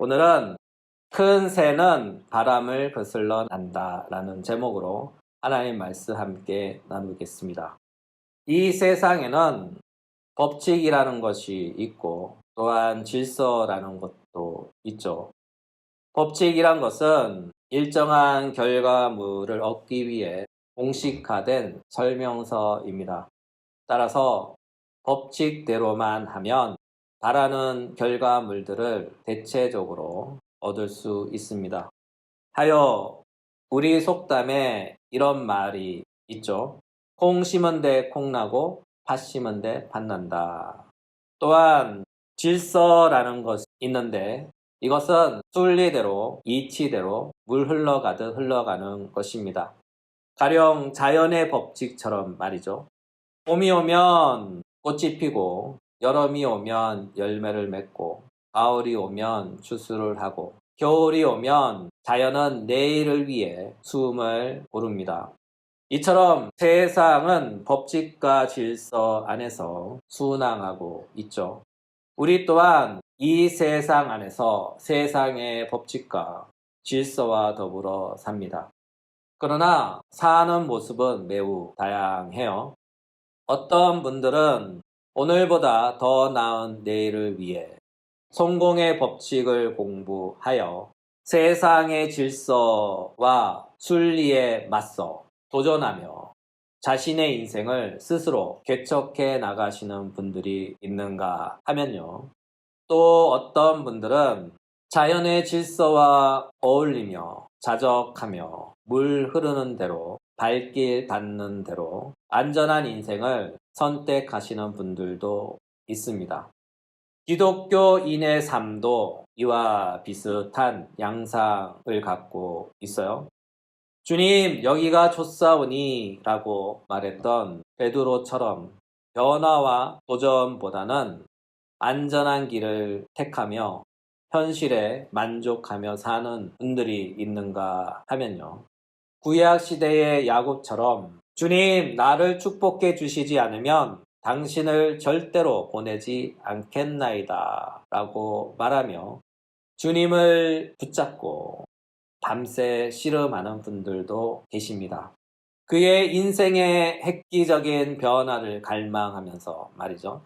오늘은 큰 새는 바람을 거슬러 난다 라는 제목으로 하나님 말씀 함께 나누겠습니다. 이 세상에는 법칙이라는 것이 있고 또한 질서라는 것도 있죠. 법칙이란 것은 일정한 결과물을 얻기 위해 공식화된 설명서입니다. 따라서 법칙대로만 하면 바라는 결과물들을 대체적으로 얻을 수 있습니다. 하여 우리 속담에 이런 말이 있죠. 콩 심은 데 콩 나고 팥 심은 데 팥 난다. 또한 질서라는 것이 있는데 이것은 순리대로 이치대로 물 흘러가듯 흘러가는 것입니다. 가령 자연의 법칙처럼 말이죠. 봄이 오면 꽃이 피고 여름이 오면 열매를 맺고 가을이 오면 추수를 하고 겨울이 오면 자연은 내일을 위해 숨을 고릅니다. 이처럼 세상은 법칙과 질서 안에서 순항하고 있죠. 우리 또한 이 세상 안에서 세상의 법칙과 질서와 더불어 삽니다. 그러나 사는 모습은 매우 다양해요. 어떤 분들은 오늘보다 더 나은 내일을 위해 성공의 법칙을 공부하여 세상의 질서와 순리에 맞서 도전하며 자신의 인생을 스스로 개척해 나가시는 분들이 있는가 하면요. 또 어떤 분들은 자연의 질서와 어울리며 자적하며 물 흐르는 대로 발길 닿는 대로 안전한 인생을 선택하시는 분들도 있습니다. 기독교인의 삶도 이와 비슷한 양상을 갖고 있어요. 주님, 여기가 좋사오니 라고 말했던 베드로처럼 변화와 도전보다는 안전한 길을 택하며 현실에 만족하며 사는 분들이 있는가 하면요. 구약 시대의 야곱처럼 주님, 나를 축복해 주시지 않으면 당신을 절대로 보내지 않겠나이다 라고 말하며 주님을 붙잡고 밤새 씨름하는 분들도 계십니다. 그의 인생의 획기적인 변화를 갈망하면서 말이죠.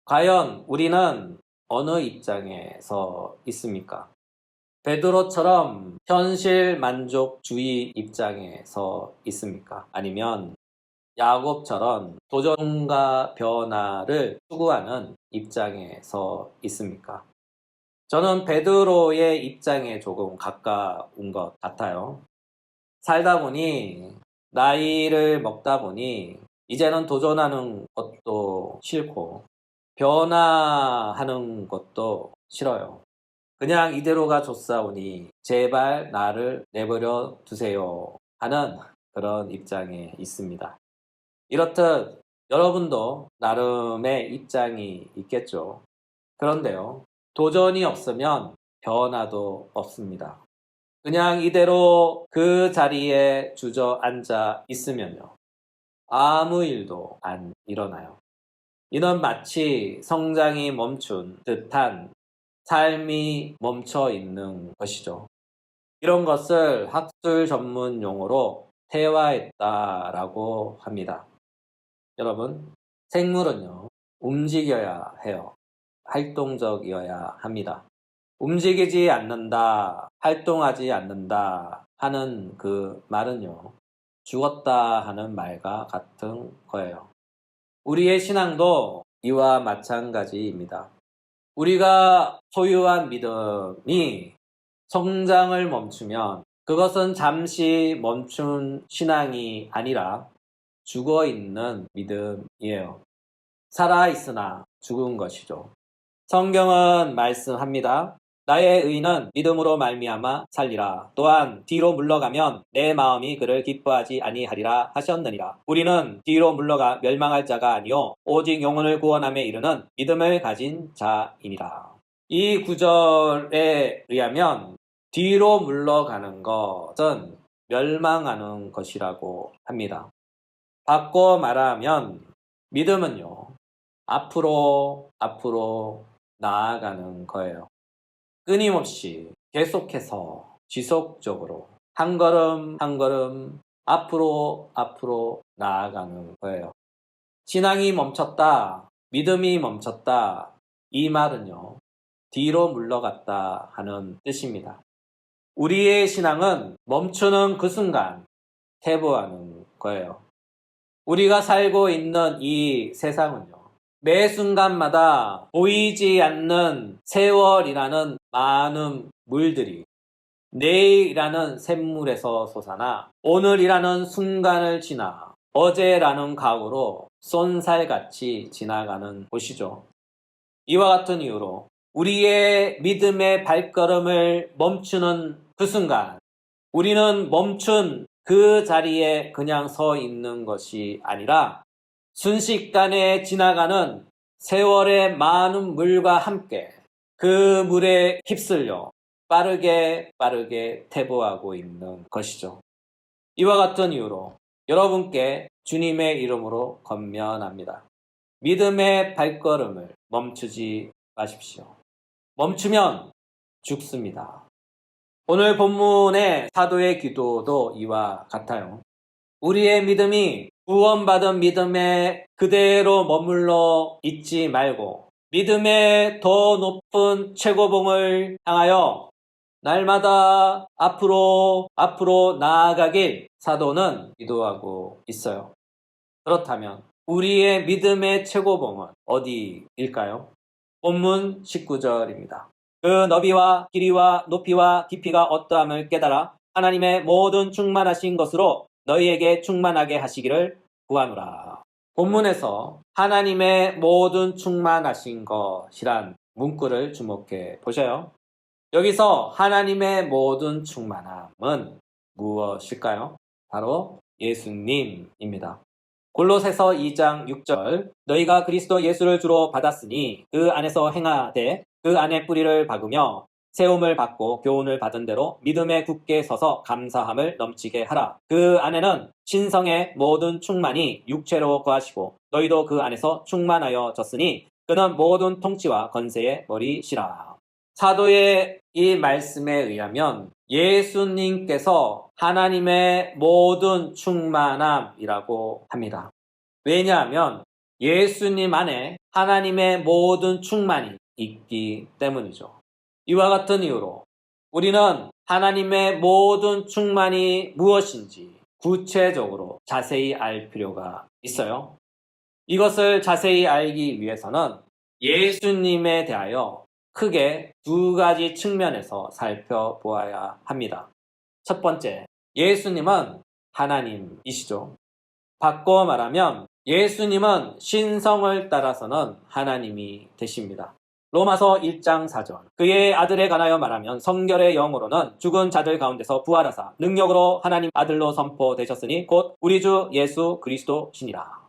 과연 우리는 어느 입장에 서 있습니까? 베드로처럼 현실 만족주의 입장에 서 있습니까? 아니면 야곱처럼 도전과 변화를 추구하는 입장에 서 있습니까? 저는 베드로의 입장에 조금 가까운 것 같아요. 살다 보니 나이를 먹다 보니 이제는 도전하는 것도 싫고 변화하는 것도 싫어요. 그냥 이대로가 좋사오니 제발 나를 내버려 두세요 하는 그런 입장에 있습니다. 이렇듯 여러분도 나름의 입장이 있겠죠. 그런데요, 도전이 없으면 변화도 없습니다. 그냥 이대로 그 자리에 주저앉아 있으면요, 아무 일도 안 일어나요. 이는 마치 성장이 멈춘 듯한 삶이 멈춰 있는 것이죠. 이런 것을 학술 전문 용어로 퇴화했다라고 합니다. 여러분, 생물은요, 움직여야 해요. 활동적이어야 합니다. 움직이지 않는다, 활동하지 않는다 하는 그 말은요, 죽었다 하는 말과 같은 거예요. 우리의 신앙도 이와 마찬가지입니다. 우리가 소유한 믿음이 성장을 멈추면 그것은 잠시 멈춘 신앙이 아니라 죽어있는 믿음이에요. 살아있으나 죽은 것이죠. 성경은 말씀합니다. 나의 의인은 믿음으로 말미암아 살리라. 또한 뒤로 물러가면 내 마음이 그를 기뻐하지 아니하리라 하셨느니라. 우리는 뒤로 물러가 멸망할 자가 아니요 오직 영혼을 구원함에 이르는 믿음을 가진 자이니라. 이 구절에 의하면 뒤로 물러가는 것은 멸망하는 것이라고 합니다. 바꿔 말하면 믿음은요, 앞으로 나아가는 거예요. 끊임없이 계속해서 지속적으로 한 걸음 한 걸음 앞으로 나아가는 거예요. 신앙이 멈췄다, 믿음이 멈췄다, 이 말은요, 뒤로 물러갔다 하는 뜻입니다. 우리의 신앙은 멈추는 그 순간 퇴보하는 거예요. 우리가 살고 있는 이 세상은요, 매 순간마다 보이지 않는 세월이라는 많은 물들이 내일이라는 샘물에서 솟아나 오늘이라는 순간을 지나 어제라는 각오로 쏜살같이 지나가는 곳이죠. 이와 같은 이유로 우리의 믿음의 발걸음을 멈추는 그 순간, 우리는 멈춘 그 자리에 그냥 서 있는 것이 아니라 순식간에 지나가는 세월의 많은 물과 함께 그 물에 휩쓸려 빠르게 퇴보하고 있는 것이죠. 이와 같은 이유로 여러분께 주님의 이름으로 권면합니다. 믿음의 발걸음을 멈추지 마십시오. 멈추면 죽습니다. 오늘 본문의 사도의 기도도 이와 같아요. 우리의 믿음이 구원받은 믿음에 그대로 머물러 있지 말고 믿음의 더 높은 최고봉을 향하여 날마다 앞으로 나아가길 사도는 기도하고 있어요. 그렇다면 우리의 믿음의 최고봉은 어디일까요? 본문 19절입니다. 그 너비와 길이와 높이와 깊이가 어떠함을 깨달아 하나님의 모든 충만하신 것으로 너희에게 충만하게 하시기를 구하노라. 본문에서 하나님의 모든 충만하신 것이란 문구를 주목해 보셔요. 여기서 하나님의 모든 충만함은 무엇일까요? 바로 예수님입니다. 골로새서 2장 6절 너희가 그리스도 예수를 주로 받았으니 그 안에서 행하되 그 안에 뿌리를 박으며 세움을 받고 교훈을 받은 대로 믿음에 굳게 서서 감사함을 넘치게 하라. 그 안에는 신성의 모든 충만이 육체로 거하시고 너희도 그 안에서 충만하여졌으니 그는 모든 통치와 건세의 머리시라. 사도의 이 말씀에 의하면 예수님께서 하나님의 모든 충만함이라고 합니다. 왜냐하면 예수님 안에 하나님의 모든 충만이 있기 때문이죠. 이와 같은 이유로 우리는 하나님의 모든 충만이 무엇인지 구체적으로 자세히 알 필요가 있어요. 이것을 자세히 알기 위해서는 예수님에 대하여 크게 두 가지 측면에서 살펴보아야 합니다. 첫 번째, 예수님은 하나님이시죠. 바꿔 말하면 예수님은 신성을 따라서는 하나님이 되십니다. 로마서 1장 4절 그의 아들에 관하여 말하면 성결의 영으로는 죽은 자들 가운데서 부활하사 능력으로 하나님 아들로 선포되셨으니 곧 우리 주 예수 그리스도시니라.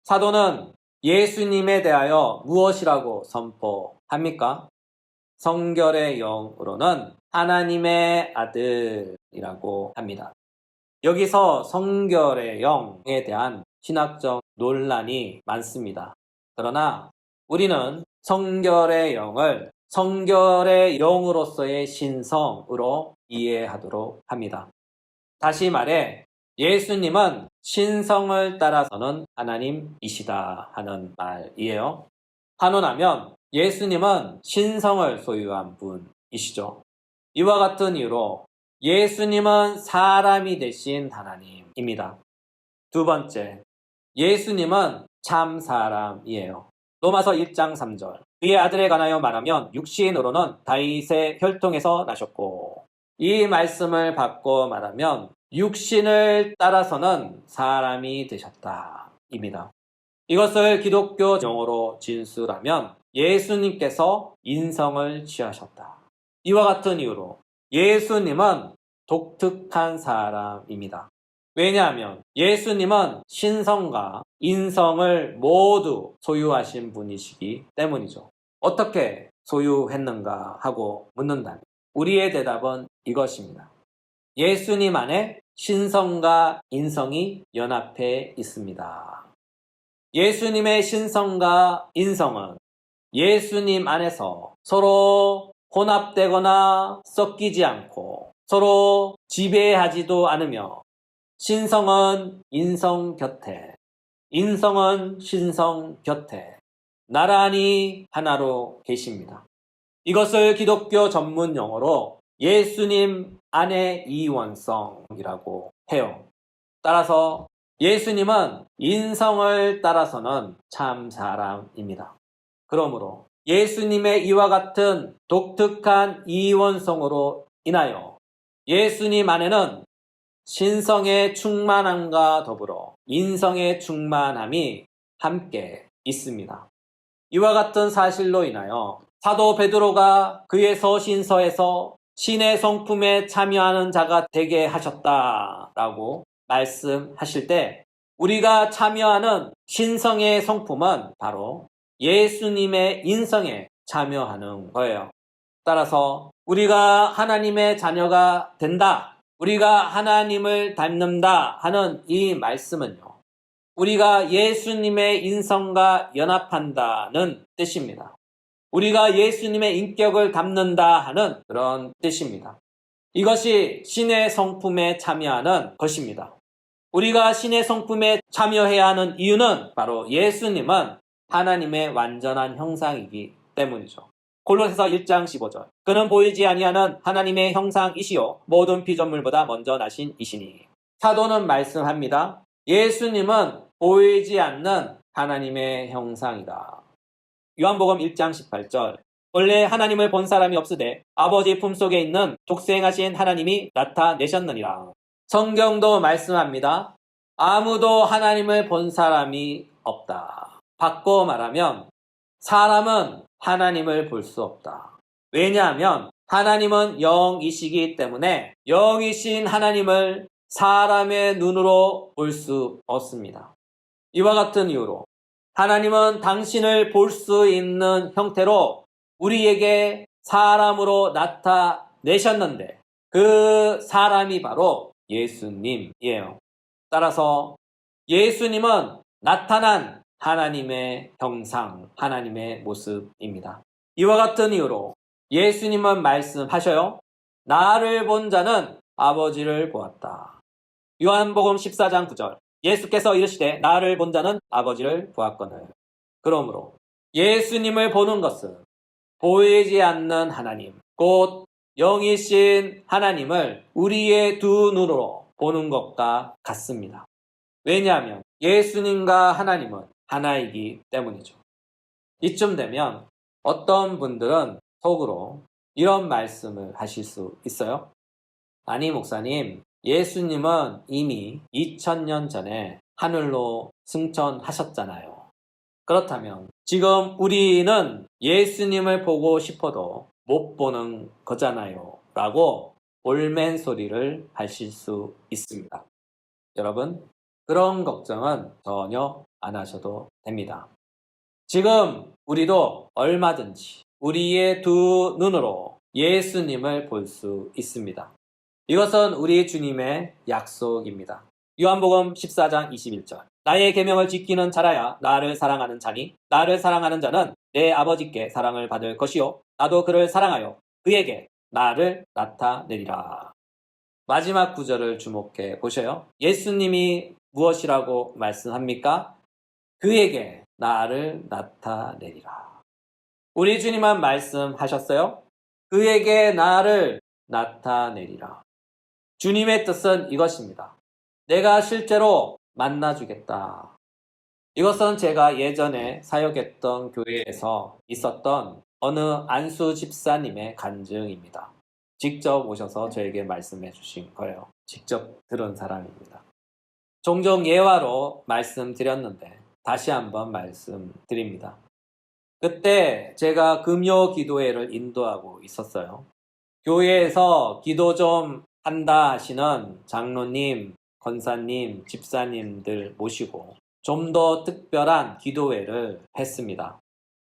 사도는 예수님에 대하여 무엇이라고 선포합니까? 성결의 영으로는 하나님의 아들이라고 합니다. 여기서 성결의 영에 대한 신학적 논란이 많습니다. 그러나 우리는 성결의 영을 성결의 영으로서의 신성으로 이해하도록 합니다. 다시 말해 예수님은 신성을 따라서는 하나님이시다 하는 말이에요. 한원하면 예수님은 신성을 소유한 분이시죠. 이와 같은 이유로 예수님은 사람이 되신 하나님입니다. 두 번째, 예수님은 참 사람이에요. 로마서 1장 3절 그의 아들에 관하여 말하면 육신으로는 다윗의 혈통에서 나셨고 이 말씀을 바꿔 말하면 육신을 따라서는 사람이 되셨다 입니다. 이것을 기독교 용어로 진술하면 예수님께서 인성을 취하셨다. 이와 같은 이유로 예수님은 독특한 사람입니다. 왜냐하면 예수님은 신성과 인성을 모두 소유하신 분이시기 때문이죠. 어떻게 소유했는가 하고 묻는다면 우리의 대답은 이것입니다. 예수님 안에 신성과 인성이 연합해 있습니다. 예수님의 신성과 인성은 예수님 안에서 서로 혼합되거나 섞이지 않고 서로 지배하지도 않으며 신성은 인성 곁에, 인성은 신성 곁에 나란히 하나로 계십니다. 이것을 기독교 전문 용어로 예수님 안의 이원성이라고 해요. 따라서 예수님은 인성을 따라서는 참 사람입니다. 그러므로 예수님의 이와 같은 독특한 이원성으로 인하여 예수님 안에는 신성의 충만함과 더불어 인성의 충만함이 함께 있습니다. 이와 같은 사실로 인하여 사도 베드로가 그의 서신서에서 신의 성품에 참여하는 자가 되게 하셨다라고 말씀하실 때 우리가 참여하는 신성의 성품은 바로 예수님의 인성에 참여하는 거예요. 따라서 우리가 하나님의 자녀가 된다, 우리가 하나님을 닮는다 하는 이 말씀은요, 우리가 예수님의 인성과 연합한다는 뜻입니다. 우리가 예수님의 인격을 담는다 하는 그런 뜻입니다. 이것이 신의 성품에 참여하는 것입니다. 우리가 신의 성품에 참여해야 하는 이유는 바로 예수님은 하나님의 완전한 형상이기 때문이죠. 골로새서 1장 15절. 그는 보이지 아니하는 하나님의 형상이시요 모든 피조물보다 먼저 나신 이시니. 사도는 말씀합니다. 예수님은 보이지 않는 하나님의 형상이다. 요한복음 1장 18절. 원래 하나님을 본 사람이 없으되 아버지 품속에 있는 독생하신 하나님이 나타내셨느니라. 성경도 말씀합니다. 아무도 하나님을 본 사람이 없다. 바꿔 말하면 사람은 하나님을 볼 수 없다. 왜냐하면 하나님은 영이시기 때문에 영이신 하나님을 사람의 눈으로 볼 수 없습니다. 이와 같은 이유로 하나님은 당신을 볼 수 있는 형태로 우리에게 사람으로 나타내셨는데 그 사람이 바로 예수님이에요. 따라서 예수님은 나타난 하나님의 형상, 하나님의 모습입니다. 이와 같은 이유로 예수님은 말씀하셔요. 나를 본 자는 아버지를 보았다. 요한복음 14장 9절. 예수께서 이르시되 나를 본 자는 아버지를 보았거늘. 그러므로 예수님을 보는 것은 보이지 않는 하나님, 곧 영이신 하나님을 우리의 두 눈으로 보는 것과 같습니다. 왜냐하면 예수님과 하나님은 하나이기 때문이죠. 이쯤 되면 어떤 분들은 속으로 이런 말씀을 하실 수 있어요. 아니 목사님, 예수님은 이미 2000년 전에 하늘로 승천하셨잖아요. 그렇다면 지금 우리는 예수님을 보고 싶어도 못 보는 거잖아요. 라고 올멘 소리를 하실 수 있습니다. 여러분, 그런 걱정은 전혀 안 하셔도 됩니다. 지금 우리도 얼마든지 우리의 두 눈으로 예수님을 볼 수 있습니다. 이것은 우리 주님의 약속입니다. 요한복음 14장 21절. 나의 계명을 지키는 자라야 나를 사랑하는 자니 나를 사랑하는 자는 내 아버지께 사랑을 받을 것이요 나도 그를 사랑하여 그에게 나를 나타내리라. 마지막 구절을 주목해 보셔요. 예수님이 무엇이라고 말씀합니까? 그에게 나를 나타내리라. 우리 주님은 말씀하셨어요. 그에게 나를 나타내리라. 주님의 뜻은 이것입니다. 내가 실제로 만나주겠다. 이것은 제가 예전에 사역했던 교회에서 있었던 어느 안수 집사님의 간증입니다. 직접 오셔서 저에게 말씀해 주신 거예요. 직접 들은 사람입니다. 종종 예화로 말씀드렸는데 다시 한번 말씀드립니다. 그때 제가 금요 기도회를 인도하고 있었어요. 교회에서 기도 좀 한다 하시는 장로님, 권사님, 집사님들 모시고 좀 더 특별한 기도회를 했습니다.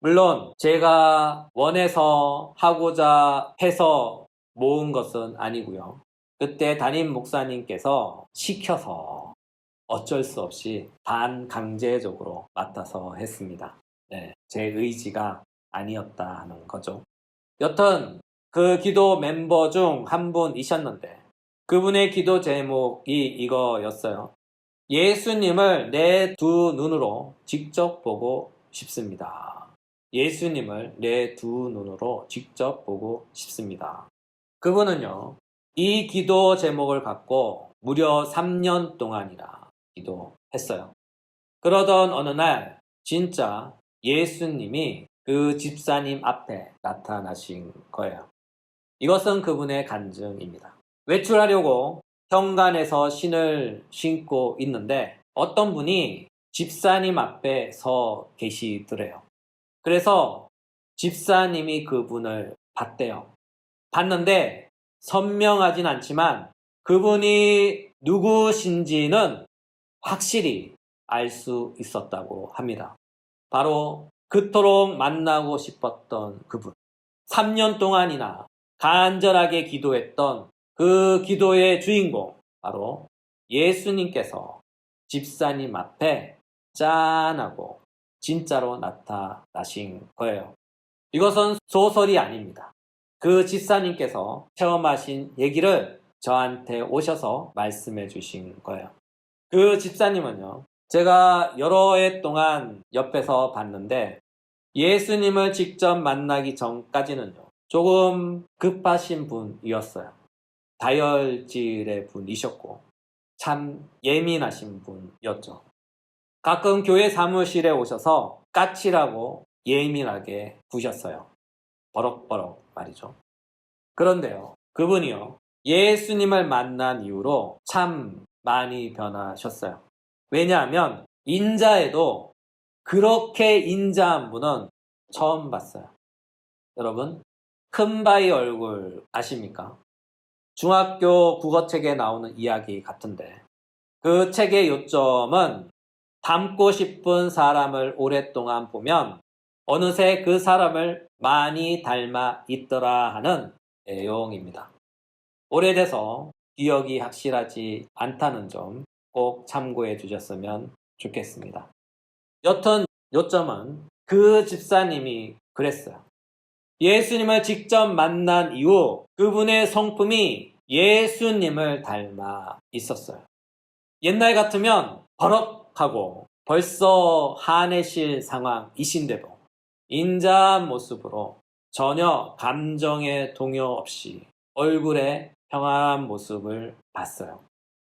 물론 제가 원해서 하고자 해서 모은 것은 아니고요. 그때 담임 목사님께서 시켜서 어쩔 수 없이 반강제적으로 맡아서 했습니다. 네, 제 의지가 아니었다 하는 거죠. 여튼 그 기도 멤버 중 한 분이셨는데 그분의 기도 제목이 이거였어요. 예수님을 내 두 눈으로 직접 보고 싶습니다. 예수님을 내 두 눈으로 직접 보고 싶습니다. 그분은요, 이 기도 제목을 갖고 무려 3년 동안이나 기도했어요. 그러던 어느 날 진짜 예수님이 그 집사님 앞에 나타나신 거예요. 이것은 그분의 간증입니다. 외출하려고 현관에서 신을 신고 있는데 어떤 분이 집사님 앞에 서 계시더래요. 그래서 집사님이 그분을 봤대요. 봤는데 선명하진 않지만 그분이 누구신지는 확실히 알 수 있었다고 합니다. 바로 그토록 만나고 싶었던 그분. 3년 동안이나 간절하게 기도했던 그 기도의 주인공, 바로 예수님께서 집사님 앞에 짠하고 진짜로 나타나신 거예요. 이것은 소설이 아닙니다. 그 집사님께서 체험하신 얘기를 저한테 오셔서 말씀해 주신 거예요. 그 집사님은요, 제가 여러 해 동안 옆에서 봤는데 예수님을 직접 만나기 전까지는요, 조금 급하신 분이었어요. 다혈질의 분이셨고 참 예민하신 분이었죠. 가끔 교회 사무실에 오셔서 까칠하고 예민하게 구셨어요. 버럭버럭 말이죠. 그런데요, 그분이요, 예수님을 만난 이후로 참 많이 변하셨어요. 왜냐하면 인자에도 그렇게 인자한 분은 처음 봤어요. 여러분, 큰바위 얼굴 아십니까? 중학교 국어책에 나오는 이야기 같은데 그 책의 요점은 닮고 싶은 사람을 오랫동안 보면 어느새 그 사람을 많이 닮아 있더라 하는 내용입니다. 오래돼서 기억이 확실하지 않다는 점 꼭 참고해 주셨으면 좋겠습니다. 여튼 요점은 그 집사님이 그랬어요. 예수님을 직접 만난 이후 그분의 성품이 예수님을 닮아 있었어요. 옛날 같으면 버럭하고 벌써 화내실 상황이신데도 인자한 모습으로 전혀 감정의 동요 없이 얼굴에 평안한 모습을 봤어요.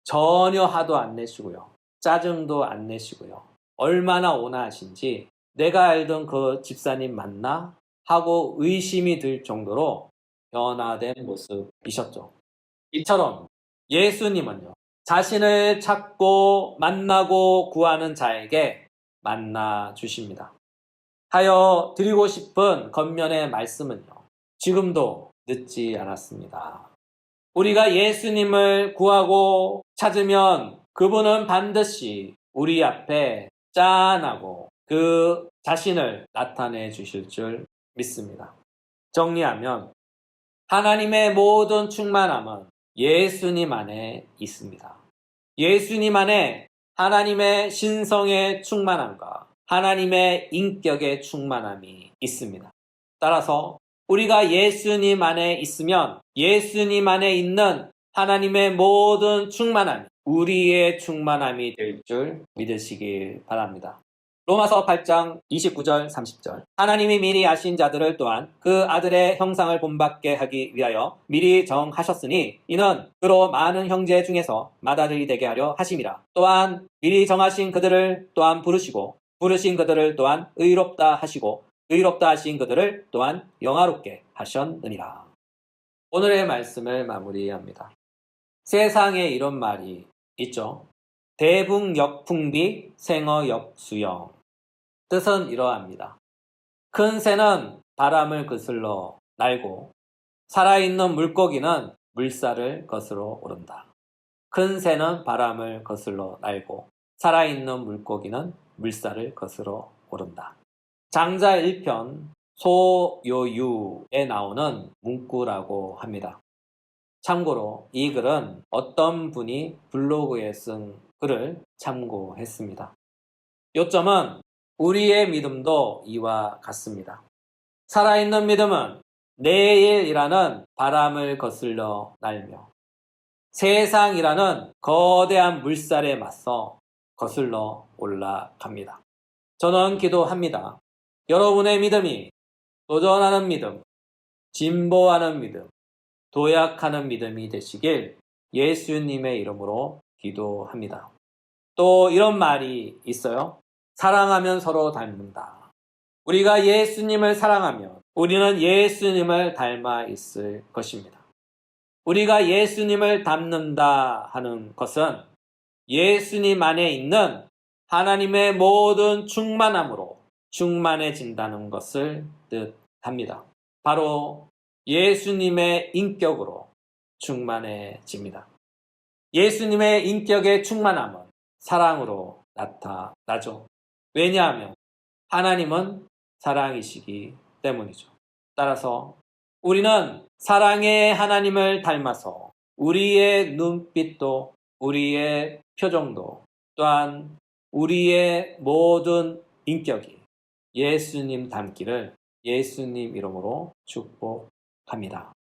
전혀 화도 안 내시고요. 짜증도 안 내시고요. 얼마나 온화하신지 내가 알던 그 집사님 맞나? 하고 의심이 들 정도로 변화된 모습이셨죠. 이처럼 예수님은요, 자신을 찾고 만나고 구하는 자에게 만나 주십니다. 하여 드리고 싶은 겉면의 말씀은요, 지금도 늦지 않았습니다. 우리가 예수님을 구하고 찾으면 그분은 반드시 우리 앞에 짠하고 그 자신을 나타내 주실 줄 믿습니다. 정리하면 하나님의 모든 충만함은 예수님 안에 있습니다. 예수님 안에 하나님의 신성의 충만함과 하나님의 인격의 충만함이 있습니다. 따라서 우리가 예수님 안에 있으면 예수님 안에 있는 하나님의 모든 충만함이 우리의 충만함이 될 줄 믿으시길 바랍니다. 로마서 8장 29절 30절 하나님이 미리 아신 자들을 또한 그 아들의 형상을 본받게 하기 위하여 미리 정하셨으니 이는 그로 많은 형제 중에서 맏아들이 되게 하려 하심이라. 또한 미리 정하신 그들을 또한 부르시고 부르신 그들을 또한 의롭다 하시고 의롭다 하신 그들을 또한 영화롭게 하셨느니라. 오늘의 말씀을 마무리합니다. 세상에 이런 말이 있죠. 대붕역풍비 생어역수영. 뜻은 이러합니다. 큰 새는 바람을 거슬러 날고 살아있는 물고기는 물살을 거슬러 오른다. 큰 새는 바람을 거슬러 날고 살아있는 물고기는 물살을 거슬러 오른다. 장자 1편 소요유에 나오는 문구라고 합니다. 참고로 이 글은 어떤 분이 블로그에 쓴 글을 참고했습니다. 요점은 우리의 믿음도 이와 같습니다. 살아있는 믿음은 내일이라는 바람을 거슬러 날며 세상이라는 거대한 물살에 맞서 거슬러 올라갑니다. 저는 기도합니다. 여러분의 믿음이 도전하는 믿음, 진보하는 믿음, 도약하는 믿음이 되시길 예수님의 이름으로 기도합니다. 또 이런 말이 있어요. 사랑하면 서로 닮는다. 우리가 예수님을 사랑하면 우리는 예수님을 닮아 있을 것입니다. 우리가 예수님을 닮는다 하는 것은 예수님 안에 있는 하나님의 모든 충만함으로 충만해진다는 것을 뜻합니다. 바로 예수님의 인격으로 충만해집니다. 예수님의 인격의 충만함은 사랑으로 나타나죠. 왜냐하면 하나님은 사랑이시기 때문이죠. 따라서 우리는 사랑의 하나님을 닮아서 우리의 눈빛도 우리의 표정도 또한 우리의 모든 인격이 예수님 닮기를 예수님 이름으로 축복합니다.